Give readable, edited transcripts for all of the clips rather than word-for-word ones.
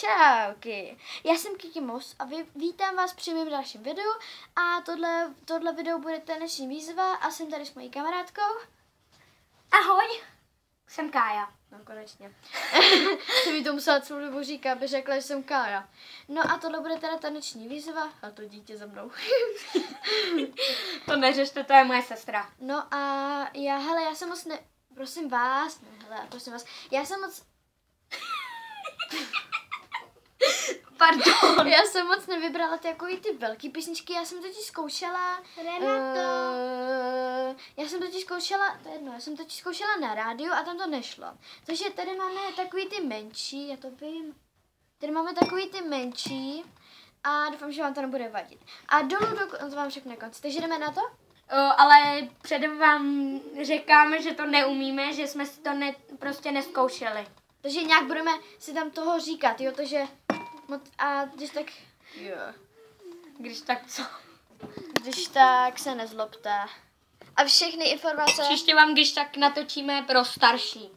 Čauky, já jsem Kiki Mus a vítám vás při mém dalším videu a tohle video bude taneční výzva a jsem tady s mojí kamarádkou. Ahoj, jsem Kája. No konečně. Jsem mi to musela celou dobu říkat, aby řekla, že jsem Kája. No a tohle bude teda taneční výzva a to dítě za mnou. To neřešte, to je moje sestra. No a já jsem moc prosím vás, já jsem moc... Pardon. Já jsem moc nevybrala ty velký písničky, já jsem totiž zkoušela... Já jsem totiž zkoušela na rádiu a tam to nešlo. Takže tady máme takový ty menší, já to vím. Tady máme takový ty menší a doufám, že vám to nebude vadit. A dolů, to vám řeknu na konci, takže jdeme na to? Ale předem vám říkáme, že to neumíme, že jsme si to prostě neskoušeli. Takže nějak budeme si tam toho říkat, jo, takže... A když tak... Jo. Když tak co? Když tak se nezlobte. A všechny informace... Příště vám když tak natočíme pro starší.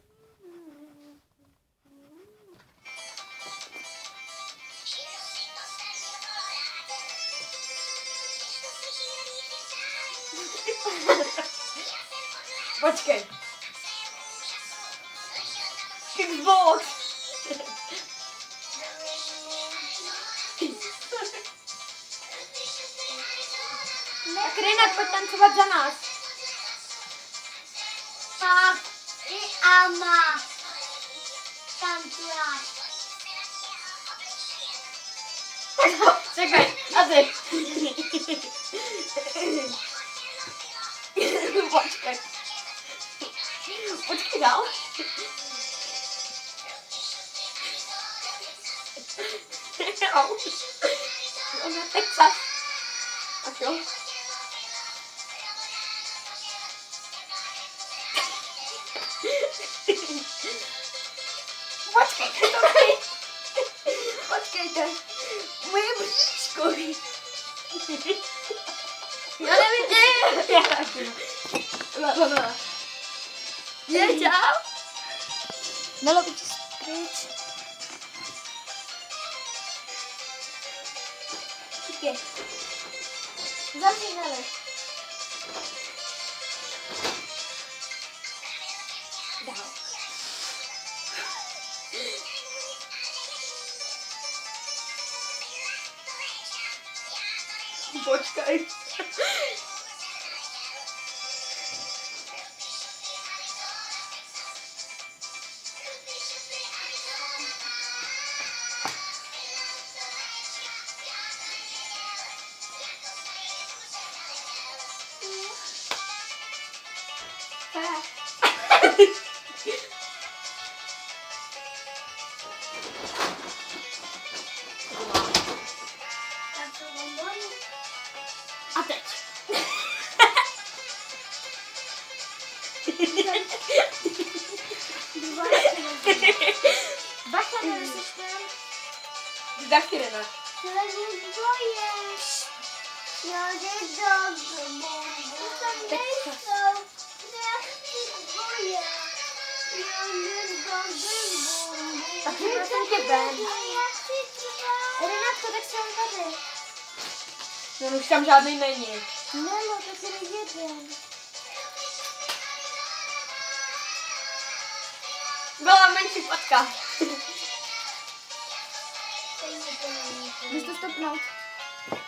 Počkej. Xbox. Tak Rina, pojď tancovat za nás. Tak i Ama tancovat. Čekaj, a ty. Počkej. Počkej dál. Ona Texas. Tak jo. Počkejte to tady. Počkejte. Moje bříško. Já nevidím. Je, čau. Nelo, pojď pryč. Díky. Zavři Nelo. Dál. Počkej. A teď. Bacha, nejsi tam? Taky Rina. Bojíš. Já nejdu. Tam nejsou. Nechci boje. Já nejdu. Tak prosím tě ven. Já chci třeba. Renátko, tak jsem tady. No už tam žádný není. Nelo, tak je jeden. Byla menší fotka. Můžeš to stopnout?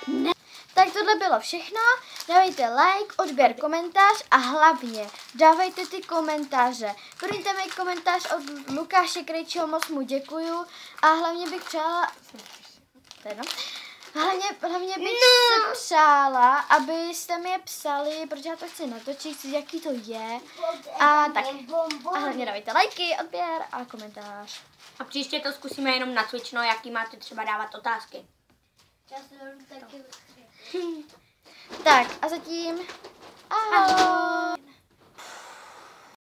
Ne. Tak tohle bylo všechno. Dávejte like, odběr, komentář a hlavně dávejte ty komentáře. První tam je komentář od Lukáše Krejčího, moc mu děkuju a hlavně bych přála... Hlavně bych se přála, abyste mi je psali, protože já to chci natočit, jaký to je. A tak. A hlavně dávejte lajky, odběr a komentář. A příště to zkusíme jenom na Twitch, no, jaký máte třeba dávat otázky. Taky Tak a zatím ahoj.